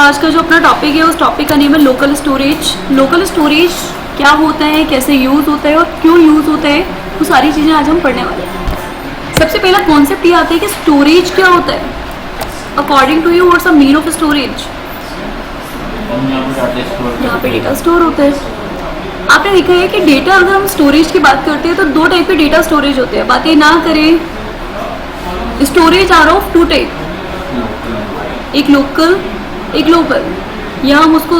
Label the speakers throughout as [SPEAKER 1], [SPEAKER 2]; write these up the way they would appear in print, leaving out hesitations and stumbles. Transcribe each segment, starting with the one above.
[SPEAKER 1] आज का जो अपना टॉपिक है उस टॉपिक का नेम है लोकल स्टोरेज। लोकल स्टोरेज क्या होता है, कैसे यूज़ होता है और क्यों यूज़ होता है, वो सारी चीज़ें आज हम पढ़ने वाले हैं। सबसे पहला कॉन्सेप्ट ये आता है कि स्टोरेज क्या होता है। According to you what's the mean of storage? यहाँ पे डेटा स्टोर होता है। आपने देखा है कि डेटा, अगर हम स्टोरेज की बात करते हैं तो दो टाइप के डेटा स्टोरेज होते हैं। बातें ना करें, storage are of two type, एक लोकल एक ग्लोबल, या हम उसको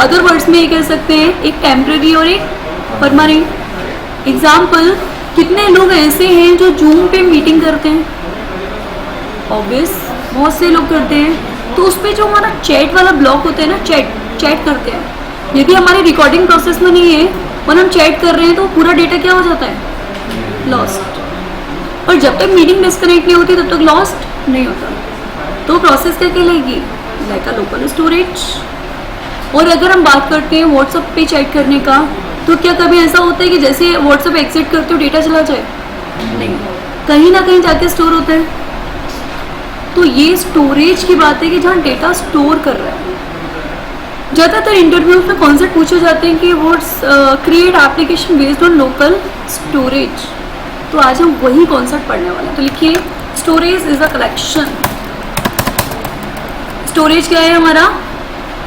[SPEAKER 1] अदर वर्ड्स में ये कह सकते हैं, एक टेम्पररी और एक परमानेंट। एग्जाम्पल, कितने लोग ऐसे हैं जो जूम पे मीटिंग करते हैं? ऑब्वियस बहुत से लोग करते हैं। तो उस पर जो हमारा चैट वाला ब्लॉक होता है ना, चैट करते हैं। यदि हमारी रिकॉर्डिंग प्रोसेस में नहीं है और हम चैट कर रहे हैं तो पूरा डेटा क्या हो जाता है? लॉस्ट। और जब तक मीटिंग डिस्कनेक्ट नहीं होती तब तक लॉस्ट नहीं होता। तो प्रोसेस क्या कहलाएगी? Like a local storage. और अगर हम बात करते हैं व्हाट्सएप पे चैट करने का, तो क्या कभी ऐसा होता है कि जैसे व्हाट्सएप एक्सेप्ट करते हो डेटा चला जाए? नहीं, कहीं ना कहीं जाके स्टोर होता है। तो ये स्टोरेज की बात है कि जहाँ डेटा स्टोर कर रहा है। ज़्यादातर इंटरव्यूज में कॉन्सेप्ट पूछे जाते हैं कि what's create application based on local storage. तो आज हम वही कॉन्सेप्ट पढ़ने वाले हैं। तो लिखिए, storage is a collection. Storage क्या है हमारा?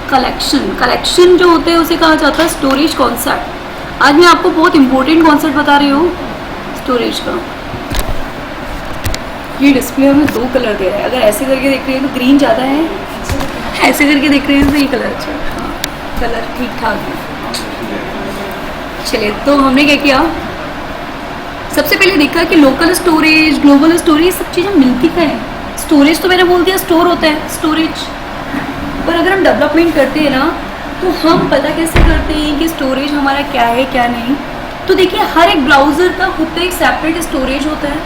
[SPEAKER 1] कलेक्शन जो होते हैं उसे कहा जाता है स्टोरेज कॉन्सेप्ट। आज मैं आपको बहुत इंपॉर्टेंट कॉन्सेप्ट बता रही हूँ स्टोरेज का। ये डिस्प्ले में दो कलर दे रहा है। अगर ऐसे करके देख रहे हैं तो ग्रीन ज़्यादा है, ऐसे करके देख रहे हैं तो ये कलर अच्छा है। हाँ, कलर ठीक ठाक है। चलिए, तो हमने क्या किया, सबसे पहले देखा कि लोकल स्टोरेज, ग्लोबल स्टोरेज, सब चीज़ें मिलती क्या है। स्टोरेज तो मैंने बोल दिया स्टोर होता है, स्टोरेज। पर अगर हम डेवलपमेंट करते हैं ना, तो हम पता कैसे करते हैं कि स्टोरेज हमारा क्या है क्या नहीं। तो देखिए, हर एक ब्राउज़र का खुद का एक सेपरेट स्टोरेज होता है।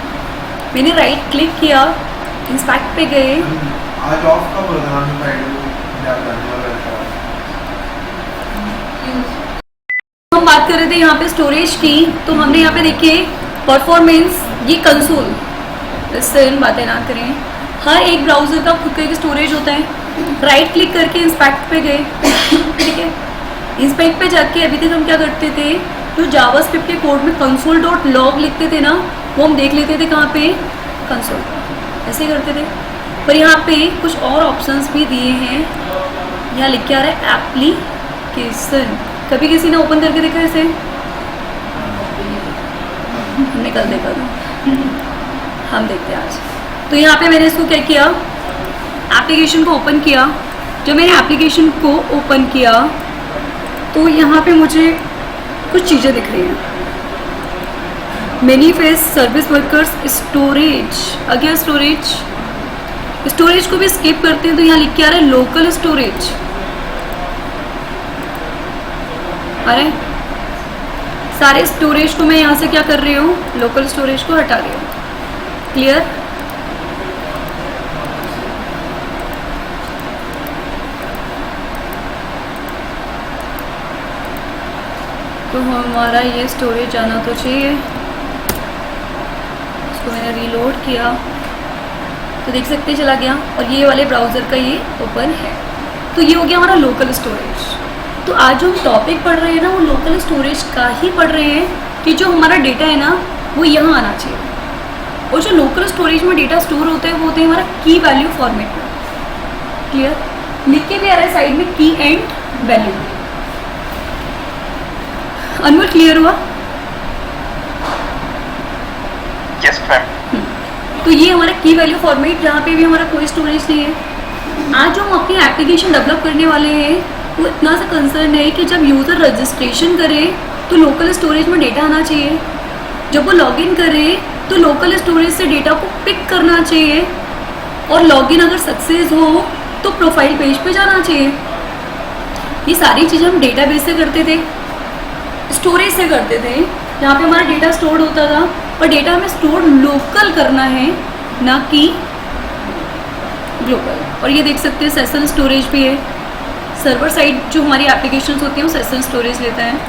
[SPEAKER 1] मैंने राइट क्लिक किया, इंस्पेक्ट पे गए।
[SPEAKER 2] आज ऑफ का प्रोग्राम
[SPEAKER 1] हम बात कर रहे थे यहाँ पे स्टोरेज की, तो हमने यहाँ पे देखिए परफॉर्मेंस, ये कंसोल, इससे इन बातें ना करें। हर एक ब्राउज़र का खुद का एक स्टोरेज होता है। राइट क्लिक करके इंस्पेक्ट पे गए, ठीक है। इंस्पेक्ट पे जाके अभी तक हम क्या करते थे, जो जावास्क्रिप्ट के कोड में console.log लिखते थे ना, वो हम देख लेते थे कहाँ पे? कंसोल, ऐसे करते थे। पर यहाँ पे कुछ और ऑप्शंस भी दिए हैं। यहाँ लिख के आ रहा है एप्लीकेशन। कभी किसी ने ओपन करके देखा इसे? हमने कल देखा था, हम देखते हैं आज। तो यहाँ पे मैंने इसको क्या किया, एप्लीकेशन को ओपन किया। जब मैंने एप्लीकेशन को ओपन किया तो यहाँ पे मुझे कुछ चीज़ें दिख रही हैं। Manifest service workers storage. Again storage को भी स्किप करते हैं तो यहाँ लिख के आ रहा है लोकल स्टोरेज। अरे सारे स्टोरेज को मैं यहाँ से क्या कर रही हूँ, लोकल स्टोरेज को हटा रही हूँ। क्लियर? तो हमारा ये स्टोरेज जाना तो चाहिए। इसको मैंने रीलोड किया तो देख सकते चला गया, और ये वाले ब्राउज़र का ये ओपन है। तो ये हो गया हमारा लोकल स्टोरेज। तो आज जो हम टॉपिक पढ़ रहे हैं ना, वो लोकल स्टोरेज का ही पढ़ रहे हैं कि जो हमारा डेटा है ना, वो यहाँ आना चाहिए। और जो लोकल स्टोरेज में डेटा स्टोर होता है वो होता है हमारा की वैल्यू फॉर्मेट में। क्लियर? लिख के भी आ रहा है साइड में की एंड वैल्यू। अनमोल, क्लियर हुआ?
[SPEAKER 2] Yes ma'am.
[SPEAKER 1] तो ये हमारा की वैल्यू फॉर्मेट, जहाँ पे भी हमारा कोई स्टोरेज नहीं है। आज जो हम अपनी एप्लीकेशन डेवलप करने वाले हैं वो इतना सा कंसर्न है कि जब यूज़र रजिस्ट्रेशन करे तो लोकल स्टोरेज में डेटा आना चाहिए। जब वो लॉगिन करे तो लोकल स्टोरेज से डेटा को पिक करना चाहिए, और लॉगिन अगर सक्सेस हो तो प्रोफाइल पेज पे जाना चाहिए। ये सारी चीज़ें हम डेटाबेस से करते थे, स्टोरेज से करते थे, जहाँ पे हमारा डेटा स्टोर होता था। और डेटा हमें स्टोर लोकल करना है, ना कि ग्लोबल। और ये देख सकते हैं सेशन स्टोरेज भी है। सर्वर साइड जो हमारी एप्लीकेशंस होती हैं वो सेशन स्टोरेज लेता है।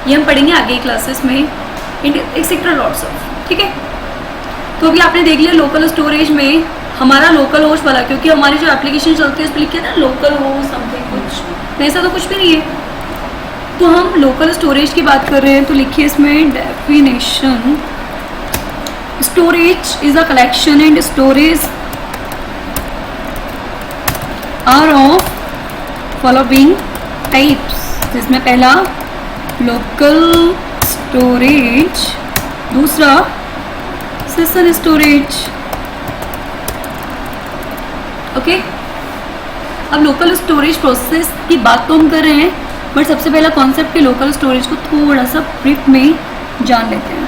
[SPEAKER 1] ये हम पढ़ेंगे आगे क्लासेस में, एक्सेट्रा लॉट्स ऑफ, ठीक है। तो अभी आपने देख लिया लोकल स्टोरेज में हमारा लोकल होस्ट वाला, क्योंकि हमारी जो एप्लीकेशन चलती है उस पर लिखे ना लोकल होस्ट समथिंग कुछ, ऐसा तो कुछ भी नहीं है। तो हम लोकल स्टोरेज की बात कर रहे हैं, तो लिखिए इसमें definition, storage is a collection and storage are of following types, जिसमें पहला लोकल स्टोरेज, दूसरा सेशन स्टोरेज। ओके, अब लोकल स्टोरेज प्रोसेस की बात तो हम कर रहे हैं, बट सबसे पहला कॉन्सेप्ट के लोकल स्टोरेज को थोड़ा सा ब्रीफ में जान लेते हैं।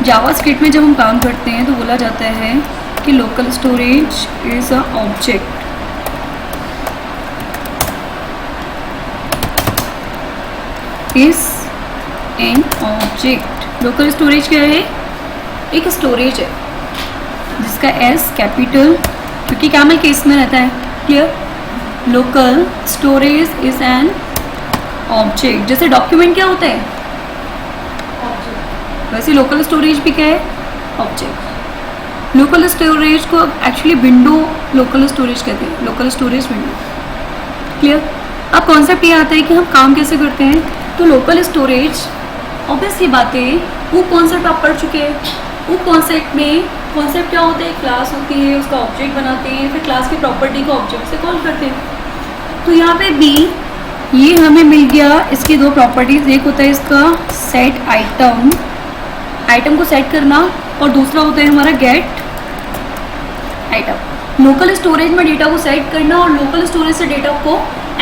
[SPEAKER 1] जावास्क्रिप्ट में जब हम काम करते हैं तो बोला जाता है कि local storage is a object, is an object. Local storage क्या है? एक स्टोरेज है जिसका एस कैपिटल, क्योंकि कैमल केस में रहता है। Clear? Local storage is an object. जैसे डॉक्यूमेंट क्या होता है? वैसे लोकल स्टोरेज भी क्या है? ऑब्जेक्ट। लोकल स्टोरेज को एक्चुअली विंडो लोकल स्टोरेज कहते हैं, लोकल स्टोरेज विंडो। क्लियर? अब कॉन्सेप्ट ये आता है कि हम काम कैसे करते हैं। तो लोकल स्टोरेज, ऑब्वियस ये बात है, वो कॉन्सेप्ट आप पढ़ चुके हैं। वो कॉन्सेप्ट में कॉन्सेप्ट क्या होता है? क्लास होती है, उसका ऑब्जेक्ट बनाते हैं, फिर क्लास की प्रॉपर्टी को ऑब्जेक्ट से कॉल करते हैं। तो यहाँ पे बी, ये हमें मिल गया, इसकी दो प्रॉपर्टीज, एक होता है इसका सेट आइटम, आइटम को सेट करना, और दूसरा होता है हमारा गेट आइटम। लोकल स्टोरेज में डेटा को सेट करना और लोकल स्टोरेज से डेटा को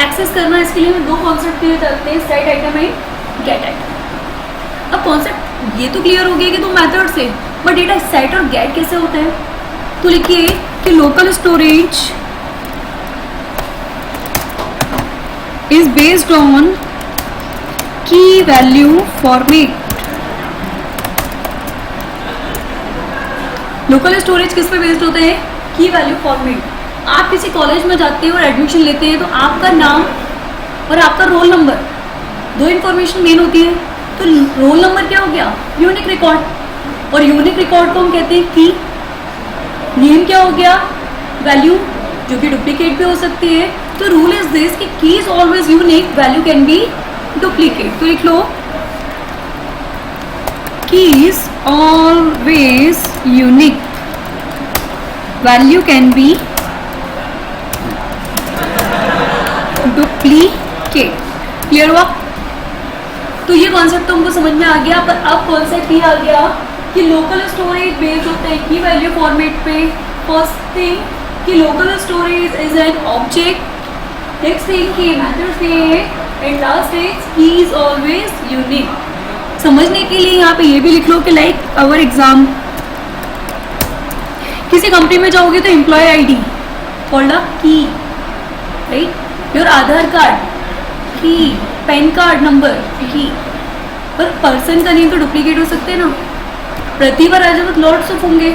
[SPEAKER 1] एक्सेस करना, इसके लिए दो कॉन्सेप्ट क्लियर करते हैं, set item and gate item. अब कॉन्सेप्ट ये तो क्लियर हो गया कि दो मेथड से, बट डेटा सेट और गेट कैसे होता है? तो लिखिए कि local storage is based on की वैल्यू फॉर्मेट। लोकल स्टोरेज किस पे बेस्ड होता है? की वैल्यू फॉर्मेट। आप किसी कॉलेज में जाते हैं और एडमिशन लेते हैं, तो आपका नाम और आपका रोल नंबर, दो इन्फॉर्मेशन मेन होती है। तो रोल नंबर क्या हो गया? यूनिक रिकॉर्ड, और यूनिक रिकॉर्ड को हम कहते हैं की। नेम क्या हो गया? वैल्यू, जो कि डुप्लीकेट भी हो सकती है। तो रूल इज दिस कि की is always unique, value can be duplicate. तो लिख लो की is always unique, value can be duplicate. Clear हुआ? तो ये कॉन्सेप्ट तो हमको समझ में आ गया, पर अब कॉन्सेप्ट ये आ गया कि लोकल स्टोरेज बेस्ड होता है की वैल्यू फॉर्मेट पे। फर्स्ट थिंग कि local storage is an object, next thing कि मेथड से, एंड लास्ट इज की इज ऑलवेज यूनिक। समझने के लिए यहाँ पे ये भी लिख लो कि लाइक अवर एग्जाम, किसी कंपनी में जाओगे तो एम्प्लॉय आईडी कॉल्ड अ की, राइट? योर आधार कार्ड की, पैन कार्ड नंबर की, पर पर्सन का नेम तो डुप्लीकेट हो सकते हैं ना। प्रतिभा राजावत लॉट्स ऑफ होंगे,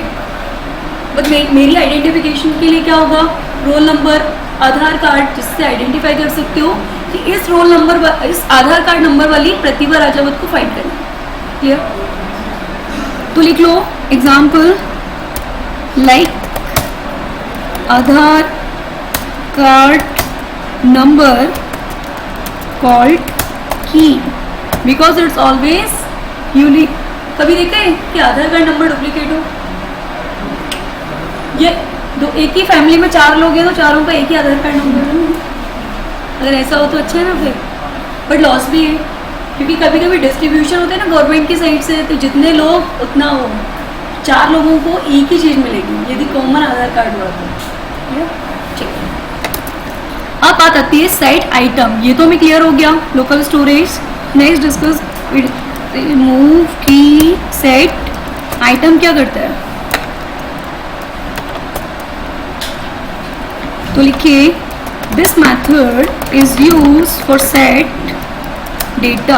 [SPEAKER 1] बट मेरी आइडेंटिफिकेशन के लिए क्या होगा? रोल नंबर, आधार कार्ड, जिससे आइडेंटिफाई कर सकते हो कि इस रोल नंबर, इस आधार कार्ड नंबर वाली प्रतिभा राजावत को फाइंड करना। क्लियर? तो लिख लो example like Aadhaar card number called key because it's always unique। कभी देखा है कि आधार कार्ड नंबर डुप्लीकेट हो? ये दो, एक ही फैमिली में चार लोग हैं तो चारों का एक ही आधार कार्ड नंबर है। अगर ऐसा हो तो अच्छा है ना फिर, बट लॉस भी है, क्योंकि कभी कभी डिस्ट्रीब्यूशन होते हैं ना गवर्नमेंट की साइड से, तो जितने लोग उतना हो, चार लोगों को एक ही चीज़ मिलेगी यदि कॉमन आधार कार्ड हुआ तो। ठीक है, अब बात आती है सेट आइटम। ये तो हमें क्लियर हो गया, local storage. Next discuss remove की सेट आइटम क्या करता है। तो लिखिए this method is use for set data.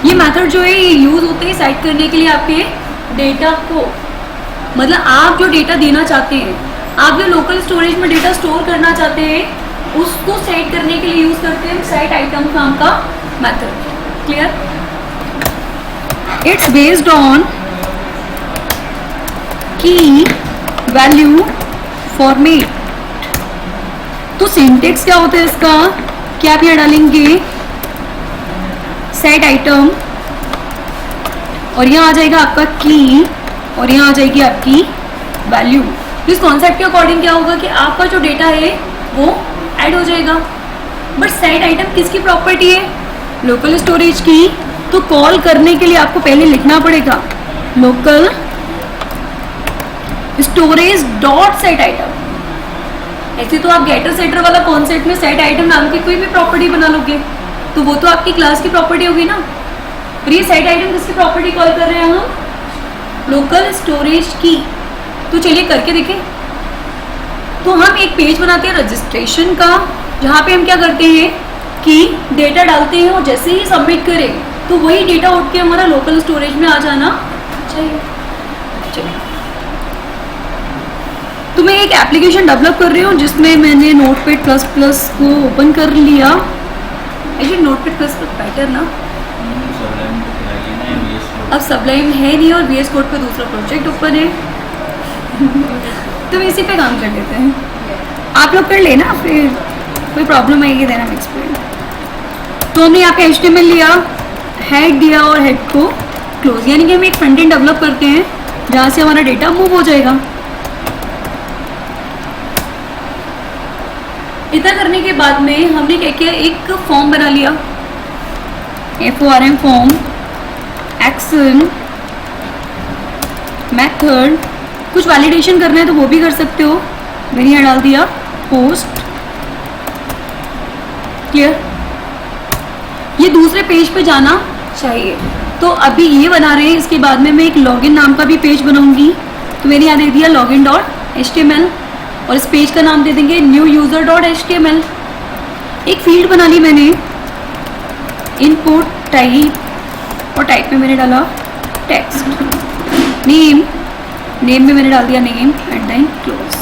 [SPEAKER 1] ये मेथड जो है ये यूज होते हैं सेट करने के लिए आपके डेटा को, मतलब आप जो डेटा देना चाहते हैं, आप जो लोकल स्टोरेज में डेटा स्टोर करना चाहते हैं, उसको सेट करने के लिए यूज करते हैं सेट आइटम नाम का method. Clear? It's based on की वैल्यू फॉर्मेट। तो सिंटेक्स क्या होता है इसका कि आप यहाँ डालेंगे सेट आइटम और यहाँ आ जाएगा आपका की और यहाँ आ जाएगी आपकी वैल्यू। इस कॉन्सेप्ट के अकॉर्डिंग क्या होगा कि आपका जो डेटा है वो ऐड हो जाएगा। बट सेट आइटम किसकी प्रॉपर्टी है? लोकल स्टोरेज की। तो कॉल करने के लिए आपको पहले लिखना पड़ेगा local storage dot set item. ऐसे तो आप गेटर सेटर वाला कॉन्सेप्ट में सेट आइटम नाम की कोई भी प्रॉपर्टी बना लोगे तो वो तो आपकी क्लास की प्रॉपर्टी होगी ना। और ये सेट आइटम किसकी प्रॉपर्टी कॉल कर रहे हैं हम? लोकल स्टोरेज की। तो चलिए करके देखें। तो हम एक पेज बनाते हैं रजिस्ट्रेशन का, जहाँ पे हम क्या करते हैं कि डेटा डालते हैं और जैसे ही सबमिट करें तो वही डेटा उठ के हमारा लोकल स्टोरेज में आ जाना चाहिए। चलिए, तो मैं एक एप्लीकेशन डेवलप कर रही हूँ जिसमें मैंने नोटपैड प्लस प्लस को ओपन कर लिया। एक्चुअली नोटपैड प्लस बेटर ना, अब सबलाइम है नहीं और VS कोड पे दूसरा प्रोजेक्ट ओपन है तो इसी पे काम कर लेते हैं। आप लोग कर लेना, फिर कोई प्रॉब्लम आएगी देना एक्सप्लेन। तो हमने यहाँ पे HTML लिया, हेड दिया और हेड को क्लोज, यानी कि हम एक फ्रंट एंड डेवलप करते हैं जहाँ से हमारा डेटा मूव हो जाएगा। इतना करने के बाद में हमने क्या किया, एक फॉर्म बना लिया, FORM फॉर्म, एक्शन, मेथड। कुछ वैलिडेशन करना है तो वो भी कर सकते हो। मैंने यहाँ डाल दिया पोस्ट। क्लियर? ये दूसरे पेज पे जाना चाहिए। तो अभी ये बना रहे हैं, इसके बाद में मैं एक लॉगिन नाम का भी पेज बनाऊंगी। तो मैंने यहाँ दे दिया login.html और इस पेज का नाम दे देंगे newuser.html। एक फील्ड बना ली मैंने, इनपुट टाइप, और टाइप में मैंने डाला टेक्स्ट। नेम में मैंने डाल दिया name at the end close.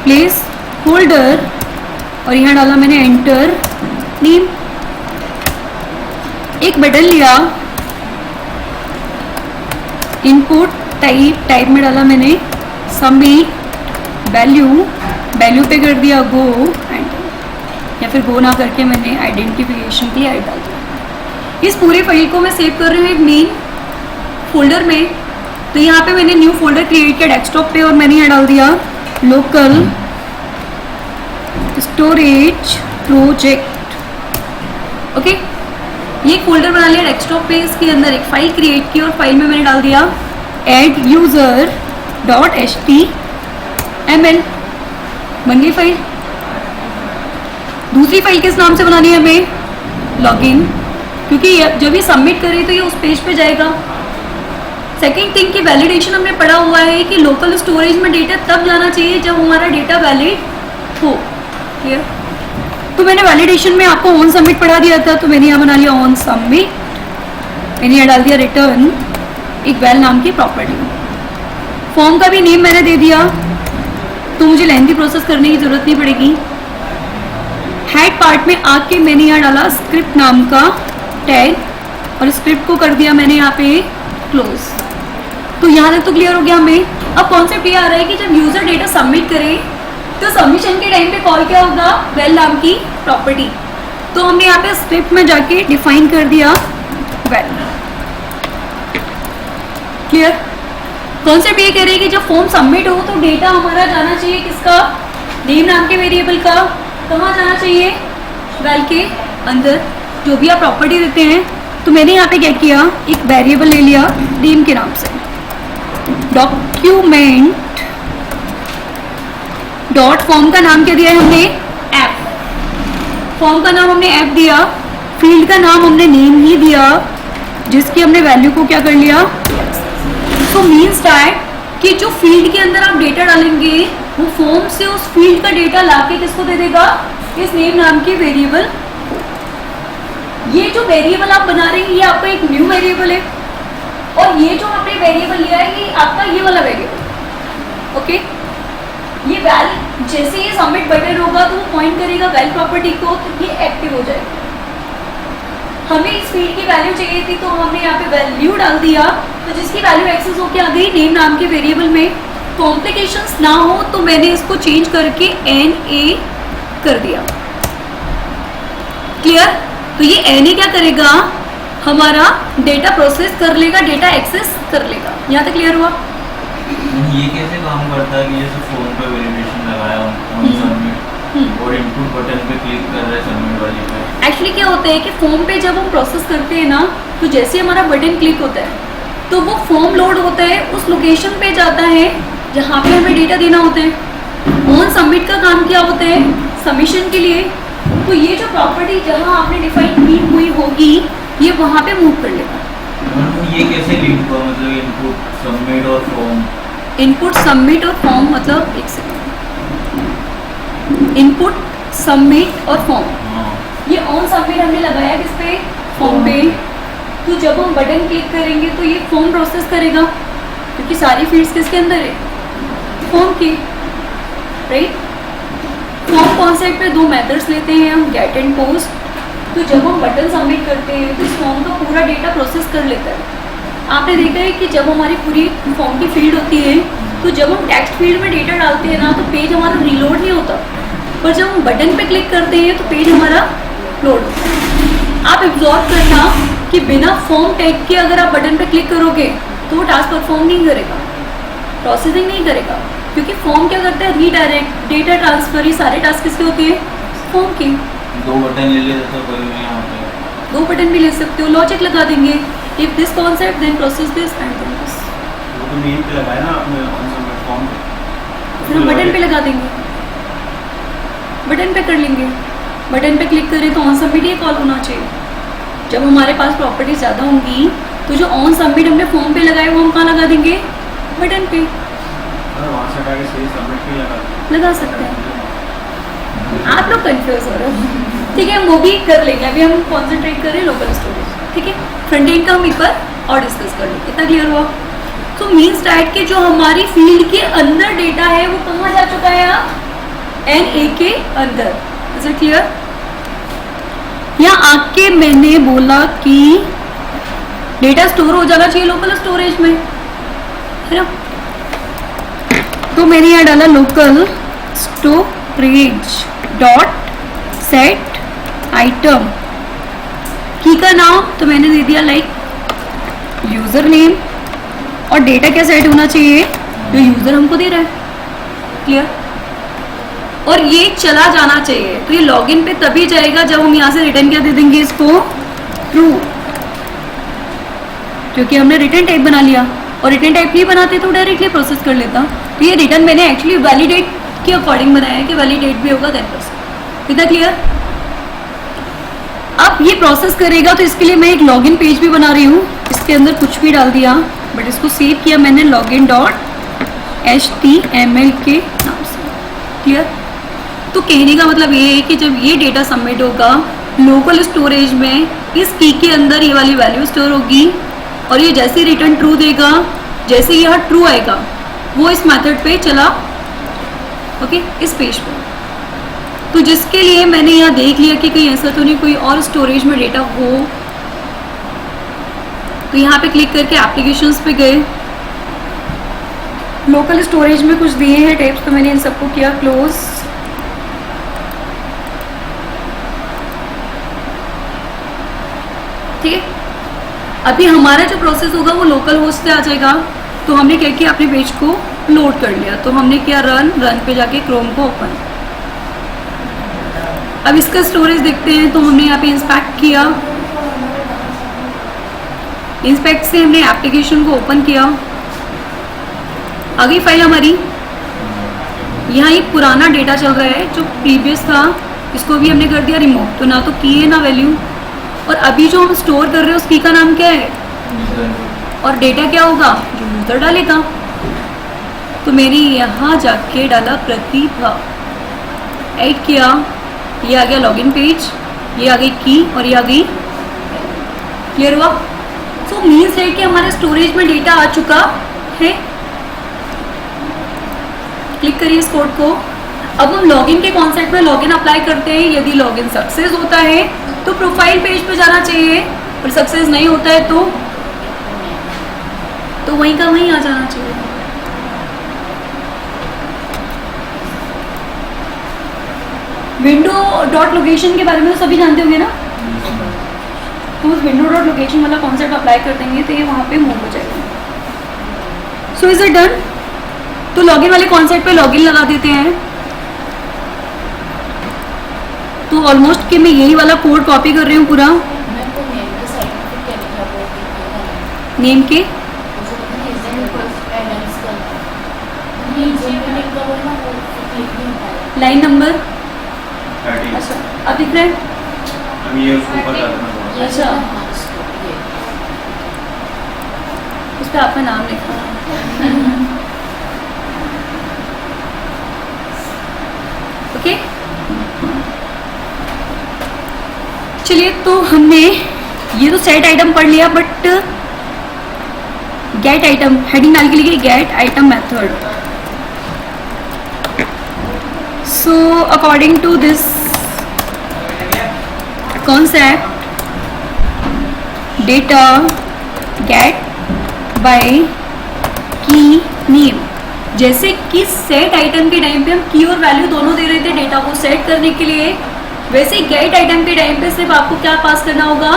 [SPEAKER 1] Place holder और यहाँ डाला मैंने एंटर नेम। एक बटन लिया, इनपुट टाइप में डाला मैंने सबमिट वैल्यू पे कर दिया गो एंटर, या फिर गो ना करके मैंने आइडेंटिफिकेशन के लिए ऐड डाल दिया। इस पूरे फाइल को मैं सेव कर रही हूँ एक मेन फोल्डर में। तो यहाँ पे मैंने न्यू फोल्डर क्रिएट किया डेस्कटॉप पे और मैंने यहाँ डाल दिया लोकल स्टोरेज प्रोजेक्ट। ओके, ये एक फोल्डर बना लिया डेस्कटॉप पे, इसके अंदर एक फाइल क्रिएट की और फाइल में मैंने डाल दिया adduser.html। बन गई फाइल। दूसरी फाइल किस नाम से बनानी है हमें? लॉगिन, क्योंकि जब ये सबमिट करें तो ये उस पेज पे जाएगा। सेकेंड थिंग की वैलिडेशन हमने पढ़ा हुआ है कि लोकल स्टोरेज में डेटा तब जाना चाहिए जब हमारा डेटा वैलिड हो। क्लियर? तो मैंने वैलिडेशन में आपको ऑन सबमिट पढ़ा दिया था, तो मैंने यहाँ बना लिया ऑन सबमिट। मैंने यहाँ डाल दिया रिटर्न एक वेल नाम की प्रॉपर्टी। फॉर्म का भी नेम मैंने दे दिया, तो मुझे लेंथी प्रोसेस करने की जरूरत नहीं पड़ेगी। हेड पार्ट में आके मैंने यहाँ डाला स्क्रिप्ट नाम का टैग और स्क्रिप्ट को कर दिया मैंने यहाँ पे क्लोज। तो यहाँ तक तो क्लियर हो गया हमें। अब कॉन्सेप्ट ये आ रहा है कि जब यूजर डेटा सबमिट करे तो सबमिशन के टाइम पे कॉल क्या होगा? वेल नाम की प्रॉपर्टी। तो हमने यहाँ पे स्क्रिप्ट में जाके डिफाइन कर दिया वेल। क्लियर? कॉन्सेप्ट ये कह रहे हैं कि जब फॉर्म सबमिट हो तो डेटा हमारा जाना चाहिए किसका? नेम नाम के वेरिएबल का। कहाँ जाना चाहिए? वेल के अंदर, जो भी आप प्रॉपर्टी देते हैं। तो मैंने यहाँ पे क्या किया, एक वेरिएबल ले लिया नेम के नाम से। डॉक्यूमेंट डॉट फॉर्म का नाम क्या दिया है हमने? ऐप। फॉर्म का नाम हमने ऐप दिया। फील्ड का नाम हमने नेम ही दिया, जिसकी हमने वैल्यू को क्या कर लिया? तो मीन्स दैट कि जो फील्ड के अंदर आप डेटा डालेंगे वो फॉर्म से उस फील्ड का डेटा लाके किसको दे देगा? इस नेम नाम के वेरिएबल। ये जो वेरिएबल आप बना रहे हैं ये आपका एक न्यू वेरिएबल है, और ये जो आपने वेरिएबल लिया है ये आपका ये वाला वेरिएबल। ओके, ये वैल जैसे ये सबमिट बटन होगा तो वो पॉइंट करेगा वैल प्रॉपर्टी को, तो ये एक्टिव हो जाएगा। हमें इस फील्ड की वैल्यू चाहिए थी तो हमने यहाँ पे वैल्यू डाल दिया, तो जिसकी वैल्यू एक्सेस होके आ गई नेम नाम के वेरिएबल में। कॉम्प्लिकेशंस ना हो तो मैंने इसको चेंज करके NA कर दिया। क्लियर? तो ये NA क्या करेगा, हमारा डेटा प्रोसेस कर लेगा, डेटा एक्सेस कर लेगा। यहाँ तक क्लियर हुआ?
[SPEAKER 3] ये कैसे काम करता है कि जैसे फोन पे वेरिफिकेशन लगाया ऑन सबमिट और इनपुट बटन पे क्लिक कर रहे हैं सबमिट वाली पे।
[SPEAKER 1] एक्चुअली क्या होता है कि फॉर्म पे जब हम प्रोसेस करते हैं ना, तो जैसे ही हमारा बटन क्लिक होता है तो वो फॉर्म लोड होता है, उस लोकेशन पे जाता है जहाँ पे हमें डेटा देना होता है। ऑन सबमिट का काम क्या होता है, सबमिशन के लिए। तो ये जो प्रॉपर्टी जहाँ आपने डिफाइन की हुई होगी, ये वहाँ पे मूव कर लेगा।
[SPEAKER 3] ये कैसे लिंक हुआ, मतलब इनपुट सबमिट और फॉर्म?
[SPEAKER 1] इनपुट सबमिट और फॉर्म मतलब, एक सेकेंड, इनपुट सबमिट और फॉर्म, ये ऑन सबमिट हमने लगाया किस पे, फॉर्म पे। तो जब हम बटन क्लिक करेंगे तो ये फॉर्म प्रोसेस करेगा, क्योंकि सारी फील्ड्स किसके अंदर है, फॉर्म की, राइट। फॉर्म कॉन्सेप्ट पे दो मेथड्स लेते हैं हम, गेट एंड पोस्ट। तो जब हम बटन सबमिट करते हैं तो इस फॉर्म का पूरा डेटा प्रोसेस कर लेता है। आपने देखा है कि जब हमारी पूरी फॉर्म की फील्ड होती है, तो जब हम टेक्स्ट फील्ड में डेटा डालते हैं ना, तो पेज हमारा रीलोड नहीं होता, पर जब हम बटन पे क्लिक करते हैं तो पेज हमारा लोड होता है। आप एब्जॉर्व करना कि बिना फॉर्म टैग के अगर आप बटन पे क्लिक करोगे तो वो टास्क परफॉर्म नहीं करेगा, प्रोसेसिंग नहीं करेगा, क्योंकि फॉर्म क्या करता है, रीडायरेक्ट, डेटा ट्रांसफर, ये सारे टास्क किसके होते हैं, फॉर्म के।
[SPEAKER 3] दो बटन ले लेते तो कोई नहीं, यहाँ पे
[SPEAKER 1] दो बटन भी ले सकते हो, लॉजिक लगा देंगे, if this concept then process this and then this.
[SPEAKER 2] वो तो मेन पे लगाया ना आपने ऑन सबमिट फॉर्म पे।
[SPEAKER 1] फिर हम बटन पे लगा देंगे, बटन पे कर लेंगे, बटन पे क्लिक करें तो ऑन सबमिट ही कॉल होना चाहिए। जब हमारे पास प्रॉपर्टीज ज़्यादा होंगी तो जो ऑन सबमिट हमने फॉर्म पे लगाए वो हम कहाँ लगा देंगे, बटन पे
[SPEAKER 2] अरे वहाँ से हटा के सीधे सबमिट पे
[SPEAKER 1] लगा सकते हैं। आप लोग कंफ्यूज हो रहे हो, ठीक है, हम वो भी कर लेंगे। अभी हम कॉन्सेंट्रेट करें लोकल स्टोरेज, ठीक है। फ्रंट एंड का हम एक बार और डिस्कस कर लेंगे, इतना क्लियर हुआ? तो मीन्स डैट के जो हमारी फील्ड के अंदर डेटा है वो कहाँ जा चुका है, NA के अंदर। Is it clear? यहाँ आके मैंने बोला कि डेटा स्टोर हो जाना चाहिए लोकल स्टोरेज में, है ना। तो मैंने यहाँ डाला local storage dot set item, की का नाम तो मैंने दे दिया लाइक यूजर नेम, और डेटा क्या सेट होना चाहिए, जो यूजर हमको दे रहा है। क्लियर? और ये चला जाना चाहिए, तो ये लॉगिन पे तभी जाएगा जब हम यहाँ से रिटर्न क्या दे देंगे इसको, ट्रू, क्योंकि हमने रिटर्न टाइप बना लिया। और रिटर्न टाइप नहीं बनाते तो डायरेक्टली प्रोसेस कर लेता। तो ये रिटर्न मैंने एक्चुअली वैलिडेट के अकॉर्डिंग बनाया है कि वैलिडेट भी होगा 10%। इतना क्लियर? अब ये प्रोसेस करेगा तो इसके लिए मैं एक लॉगिन पेज भी बना रही हूँ, इसके अंदर कुछ भी डाल दिया, बट इसको सेव किया मैंने लॉगिन डॉट HTML के नाम से। क्लियर? तो कहने का मतलब ये है कि जब ये डेटा सबमिट होगा लोकल स्टोरेज में, इस की के अंदर ये वाली वैल्यू स्टोर होगी, और ये जैसे रिटर्न ट्रू देगा, जैसे यहाँ ट्रू आएगा वो इस मेथड पे चला, ओके, इस पेज पे। तो जिसके लिए मैंने यहाँ देख लिया कि कहीं ऐसा तो नहीं कोई और स्टोरेज में डेटा हो, तो यहाँ पे क्लिक करके एप्लीकेशंस पे गए, लोकल स्टोरेज में कुछ दिए हैं टैब्स, तो मैंने इन सबको किया क्लोज। ठीक है, अभी हमारा जो प्रोसेस होगा वो लोकल होस्ट से आ जाएगा। तो हमने क्या किया, अपने पेज को लोड कर लिया, तो हमने किया रन पे जाके क्रोम को ओपन। अब इसका स्टोरेज देखते हैं, तो हमने यहाँ पे इंस्पेक्ट किया, इंस्पेक्ट से हमने एप्लीकेशन को ओपन किया, आ गई फाइल हमारी। यहाँ एक पुराना डेटा चल रहा है जो प्रीवियस था, इसको भी हमने कर दिया रिमूव, तो ना तो की है ना वैल्यू। और अभी जो हम स्टोर कर रहे हैं उस की का नाम क्या है, और डेटा क्या होगा, जो यूजर डालेगा। तो मैंने यहाँ जाके डाला प्रतिभा, ऐड किया, ये आ गया लॉगिन पेज, ये आ गई की, और ये आ गई। क्लियर हुआ? सो मीन्स है कि हमारे स्टोरेज में डेटा आ चुका है। क्लिक करिए इस कोड को। अब हम लॉगिन के कॉन्सेप्ट में लॉगिन अप्लाई करते हैं। यदि लॉगिन सक्सेस होता है तो प्रोफाइल पेज पे जाना चाहिए, और सक्सेस नहीं होता है तो वहीं का वहीं आ जाना चाहिए। विंडो डॉट लोकेशन के बारे में तो सभी जानते होंगे ना, तो उस विंडो डॉट लोकेशन वाला कॉन्सेप्ट अप्लाई कर देंगे तो ये वहाँ पे मूव हो जाएगा. So is it done. तो लॉगिन वाले कॉन्सेप्ट पे लॉगिन लगा देते हैं. तो ऑलमोस्ट कि मैं यही वाला कोड कॉपी कर रही हूँ पूरा. नेम के लाइन नंबर.
[SPEAKER 2] 13.
[SPEAKER 1] अच्छा अब दिख रहा है.
[SPEAKER 2] अब ये उसको ऊपर कर देना थोड़ा.
[SPEAKER 1] अच्छा उस पर आपका नाम लिखा. ओके चलिए, तो हमने ये तो सेट आइटम पढ़ लिया, बट गेट आइटम हेडिंग डाल के लिए get item method. So according to this concept data get by key name. जैसे कि सेट आइटम के टाइम पे हम की और वैल्यू दोनों दे रहे थे डेटा को सेट करने के लिए, वैसे ही गेट आइटम के टाइम पे सिर्फ आपको क्या पास करना होगा,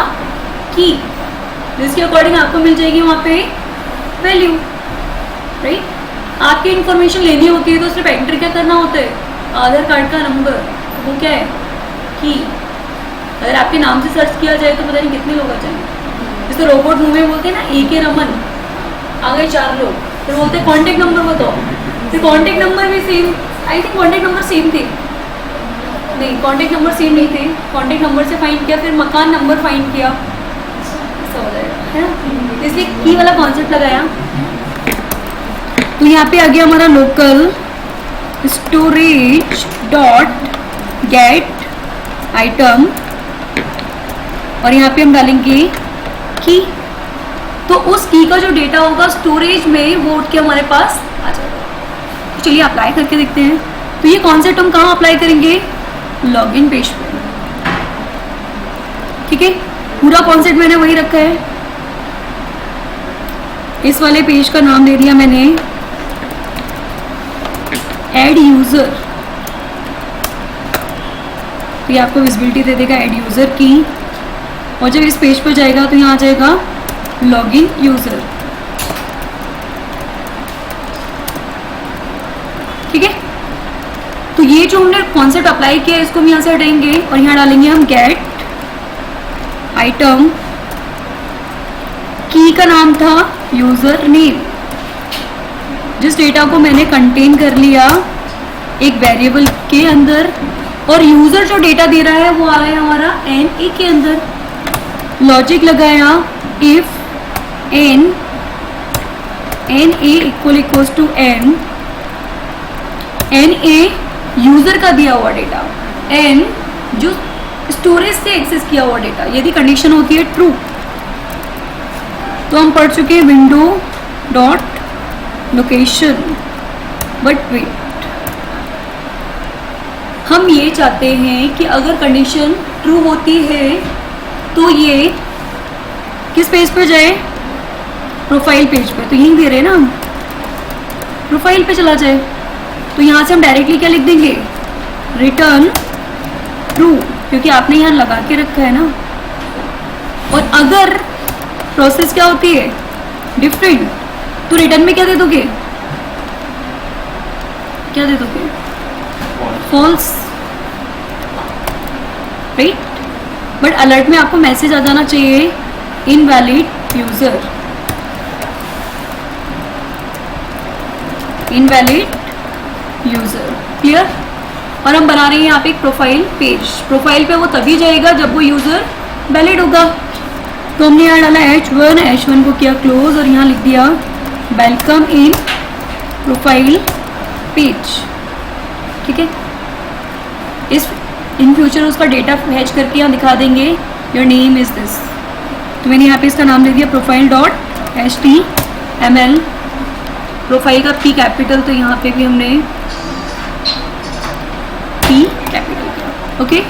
[SPEAKER 1] की, जिसके अकॉर्डिंग आपको मिल जाएगी वहाँ पे वैल्यू. राइट. आपकी इंफॉर्मेशन लेनी होती है तो सिर्फ एंटर क्या करना होता है, आधार कार्ड का नंबर, वो क्या है, की. अगर आपके नाम से सर्च किया जाए तो पता नहीं कितने लोग आ जाएंगे. जैसे रोबोट मूवी में बोलते हैं ना, ए के रमन, आ गए 4 लोग, फिर बोलते हैं कॉन्टेक्ट नंबर बताओ, फिर कॉन्टेक्ट नंबर भी same, I think contact number same थे, नहीं कॉन्टेक्ट नंबर सेम नहीं थे, कॉन्टेक्ट नंबर से फाइंड किया, फिर मकान नंबर फाइंड किया, ऐसा हो जाएगा है ना. इसलिए की वाला कॉन्सेप्ट लगाया. तो यहाँ पे आ गया हमारा local storage dot gate item, और यहाँ पे हम डालेंगे की. तो उस की का जो डेटा होगा स्टोरेज में वो उठ के हमारे पास आ जाएगा. तो चलिए अप्लाई करके देखते हैं. तो ये कॉन्सेप्ट हम कहाँ अप्लाई करेंगे, लॉगिन पेज पे. ठीक है, पूरा कॉन्सेप्ट मैंने वही रखा है. इस वाले पेज का नाम दे दिया मैंने एड यूजर. तो ये आपको विजिबिलिटी दे देगा एड यूजर की, और जब इस पेज पर जाएगा तो यहाँ आ जाएगा लॉगिन यूजर. ठीक है, तो ये जो हमने कॉन्सेप्ट अप्लाई किया है इसको हम यहाँ से हटाएंगे और यहाँ डालेंगे हम गेट आइटम. की का नाम था यूजर नेम. जिस डेटा को मैंने कंटेन कर लिया एक वेरिएबल के अंदर, और यूजर जो डेटा दे रहा है वो आ गया हमारा एन ए के अंदर. लॉजिक लगाया if N A equals to N A user का दिया हुआ डेटा, एन जो स्टोरेज से एक्सेस किया हुआ डेटा. यदि कंडीशन होती है ट्रू तो हम पढ़ चुके हैं window dot location. But wait, हम ये चाहते हैं कि अगर कंडीशन ट्रू होती है तो ये किस पेज पे जाए, प्रोफाइल पेज पे. तो यहीं दे रहे हैं ना हम, प्रोफाइल पे चला जाए. तो यहाँ से हम डायरेक्टली क्या लिख देंगे, रिटर्न ट्रू, क्योंकि आपने यहाँ लगा के रखा है ना. और अगर प्रोसेस क्या होती है डिफरेंट, तो रिटर्न में क्या दे दोगे, क्या दे दोगे, फॉल्स. राइट. बट अलर्ट में आपको मैसेज आ जाना चाहिए invalid user, invalid user. Clear. और हम बना रहे हैं यहाँ पे एक प्रोफाइल पेज. प्रोफाइल पे वो तभी जाएगा जब वो यूजर वैलिड होगा. तो हमने यहाँ डाला H1 को किया क्लोज और यहाँ लिख दिया वेलकम इन प्रोफाइल पेज. ठीक है. इस इन फ्यूचर उसका डेटा फैच करके यहाँ दिखा देंगे योर नेम इज दिस. तो मैंने यहाँ पे इसका नाम दे दिया प्रोफाइल डॉट HTML. प्रोफाइल का P कैपिटल, तो यहाँ पे भी हमने P कैपिटल किया. ओके.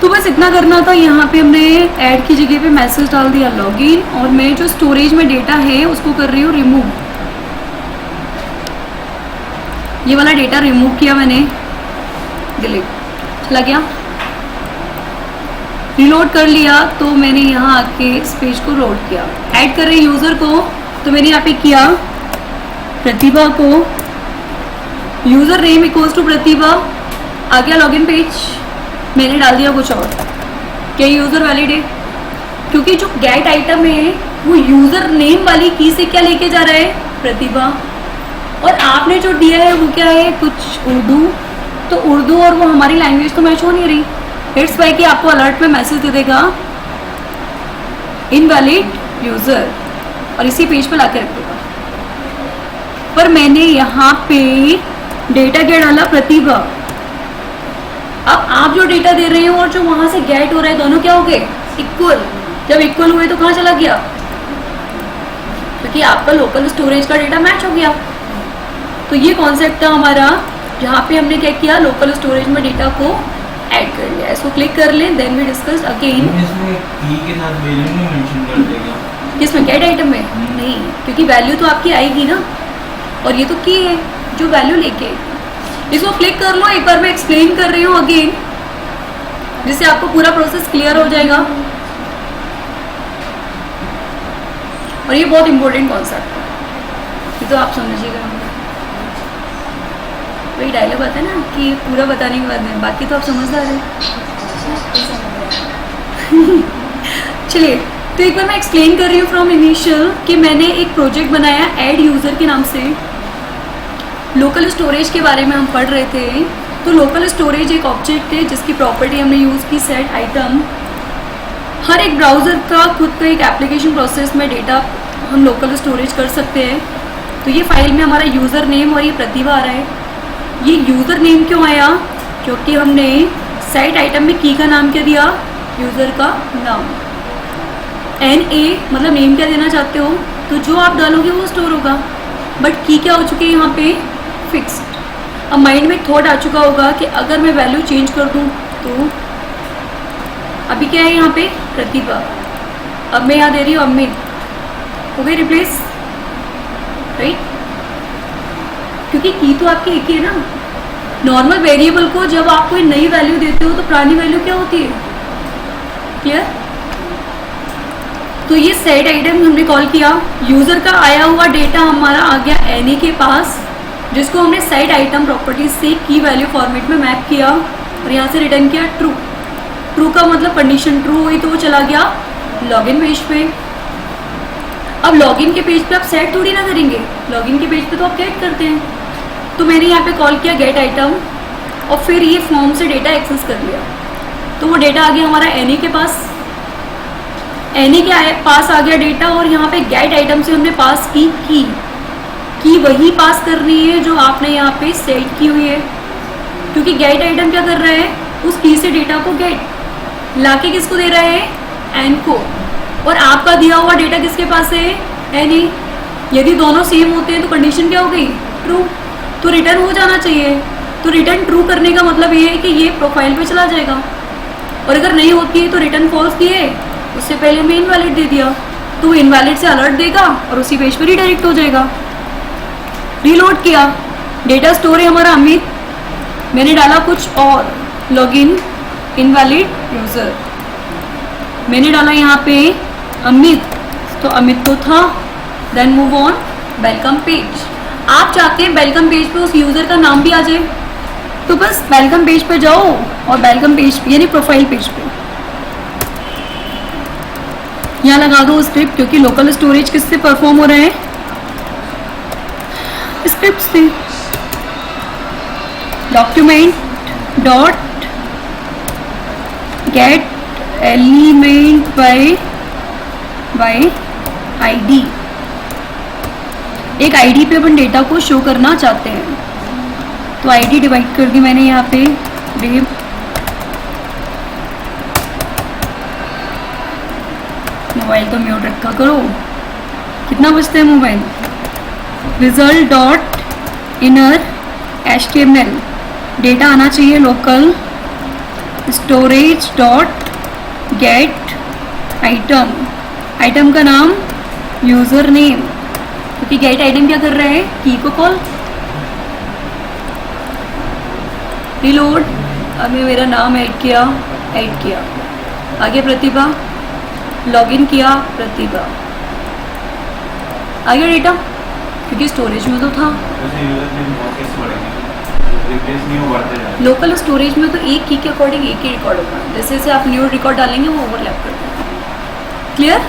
[SPEAKER 1] तो बस इतना करना था. यहाँ पे हमने ऐड की जगह पे मैसेज डाल दिया लॉगिन, और मैं जो स्टोरेज में डेटा है उसको कर रही हूँ रिमूव. ये वाला डेटा रिमूव किया मैंने. डिलीट चला गया। रिलोड कर लिया तो मैंने यहाँ आके इस पेज को लोड किया। ऐड कर रहे यूज़र को तो मैंने यहाँ पे किया प्रतिभा को, यूज़र नेम इक्वल्स टू प्रतिभा, आ गया लॉगिन पेज। मैंने डाल दिया कुछ और, क्या यूज़र वैलिड है? क्योंकि जो गेट आइटम है वो यूज़र नेम वाली की से क्या लेके जा रहा है? प्रतिभा। और आपने जो दिया है वो क्या है? कुछ उर्दू। तो उर्दू और वो हमारी लैंग्वेज तो मैच हो नहीं रही। इट्स वाई कि आपको अलर्ट में मैसेज दे देगा इनवैलिड यूज़र, और इसी पेज पर ला के रख देगा। पर मैंने यहाँ पे डेटा क्या डाला? प्रतिभा। अब आप जो डेटा दे रहे हो और जो वहां से गेट हो रहा है दोनों क्या हो गए? इक्वल। जब इक्वल हुए तो कहाँ चला गया? क्योंकि आपका लोकल स्टोरेज का डेटा मैच हो गया। तो ये कॉन्सेप्ट था हमारा, जहाँ पे हमने क्या किया? लोकल स्टोरेज में डेटा को ऐड कर लिया। इसको क्लिक कर लें, देन वी डिस्कस अगेन।
[SPEAKER 3] इसमें की के साथ वैल्यू नहीं मेंशन कर देगा?
[SPEAKER 1] किसमें? गेट आइटम में नहीं, क्योंकि वैल्यू तो आपकी आएगी ना, और ये तो की है जो वैल्यू लेके। इसको क्लिक कर लो, एक बार मैं एक्सप्लेन कर रही हूँ अगेन, जिससे आपको पूरा प्रोसेस क्लियर हो जाएगा। और ये बहुत इंपॉर्टेंट कॉन्सेप्ट है, ये तो आप समझिएगा। वही डायलॉग आता है ना कि पूरा बताने के बाद में, बाकी तो आप समझदार हैं। चलिए, तो एक बार मैं एक्सप्लेन कर रही हूँ फ्रॉम इनिशियल कि मैंने एक प्रोजेक्ट बनाया ऐड यूज़र के नाम से। लोकल स्टोरेज के बारे में हम पढ़ रहे थे। तो लोकल स्टोरेज एक ऑब्जेक्ट है जिसकी प्रॉपर्टी हमने यूज़ की सेट आइटम। हर एक ब्राउज़र का खुद का एक एप्लीकेशन प्रोसेस में डेटा हम लोकल स्टोरेज कर सकते हैं। तो ये फाइल में हमारा यूज़र नेम और ये प्रतिभा आ रहा है। ये यूज़र नेम क्यों आया? क्योंकि हमने साइट आइटम में की का नाम क्या दिया? यूज़र का नाम। NA मतलब नेम क्या देना चाहते हो, तो जो आप डालोगे वो स्टोर होगा। बट की क्या हो चुकी है यहाँ पे? फिक्स्ड। अब माइंड में थॉट आ चुका होगा कि अगर मैं वैल्यू चेंज कर दूँ तो अभी क्या है यहाँ पे? प्रतिभा। अब मैं यहाँ दे रही हूँ अमित, हो गई रिप्लेस, राइट? क्योंकि की तो आपकी एक ही है ना। नॉर्मल वेरिएबल को जब आप कोई नई वैल्यू देते हो तो पुरानी वैल्यू क्या होती है? क्लियर? तो ये सेट आइटम हमने कॉल किया, यूज़र का आया हुआ डेटा हमारा आ गया NA के पास, जिसको हमने सेट आइटम प्रॉपर्टी से की वैल्यू फॉर्मेट में मैप किया और यहाँ से रिटर्न किया ट्रू। ट्रू का मतलब कंडीशन ट्रू हुई तो वो चला गया लॉगिन पेज पे। अब लॉगिन के पेज पे आप सेट थोड़ी ना करेंगे, लॉगिन के पेज पे तो आप गेट करते हैं। तो मैंने यहाँ पे कॉल किया गेट आइटम और फिर ये फॉर्म से डेटा एक्सेस कर लिया। तो वो डेटा आ गया हमारा NA के पास। NA के पास आ गया डेटा और यहाँ पे गेट आइटम से हमने पास की वही पास करनी है जो आपने यहाँ पे सेट की हुई है। क्योंकि गेट आइटम क्या कर रहा है? उस की से डेटा को गेट लाके किसको दे रहा है? N को। और आपका दिया हुआ डेटा किसके पास है? NA। यदि दोनों सेम होते हैं तो कंडीशन क्या हो गई? ट्रू। तो रिटर्न हो जाना चाहिए। तो रिटर्न ट्रू करने का मतलब ये है कि ये प्रोफाइल पे चला जाएगा, और अगर नहीं होती है तो रिटर्न फॉल्स दिए, उससे पहले मैं इनवैलिड दे दिया तो वो इनवैलिड से अलर्ट देगा और उसी पेज पर रिडायरेक्ट हो जाएगा। रीलोड किया, डेटा स्टोर है हमारा अमित, मैंने डाला कुछ और, लॉगिन इनवैलिड यूज़र, मैंने डाला यहाँ पे अमित, तो अमित तो था। Then move on welcome page. आप चाहते हैं वेलकम पेज पे उस यूज़र का नाम भी आ जाए, तो बस वेलकम पेज पे जाओ और वेलकम पेज पे यानी प्रोफाइल पेज पे यहाँ लगा दो स्क्रिप्ट, क्योंकि लोकल स्टोरेज किससे परफॉर्म हो रहे हैं? स्क्रिप्ट से। Document dot gate element by ID। एक ID पे अपन डेटा को शो करना चाहते हैं, तो ID डिवाइड कर दी मैंने यहाँ पे डिव। मोबाइल तो म्यूट रखा करो, कितना बजता है mobile? Result dot inner HTML, data आना चाहिए local storage dot gate item, item का नाम यूज़र नेम, क्योंकि गेट आइटम क्या कर रहे हैं? की को कॉल। रिलोड हमने मेरा नाम ऐड किया, आगे प्रतिभा, लॉगिन किया प्रतिभा, आ गया डेटा क्योंकि स्टोरेज में तो था।
[SPEAKER 2] जैसे यूजर नेम बहुत कैसे बढ़ेगी, रिप्लेस नहीं हो बढ़ते जाए।
[SPEAKER 1] लोकल स्टोरेज में तो एक की के अकॉर्डिंग एक ही रिकॉर्ड होगा, जैसे जैसे आप न्यू रिकॉर्ड डालेंगे वो ओवरलैप करते हैं। क्लियर?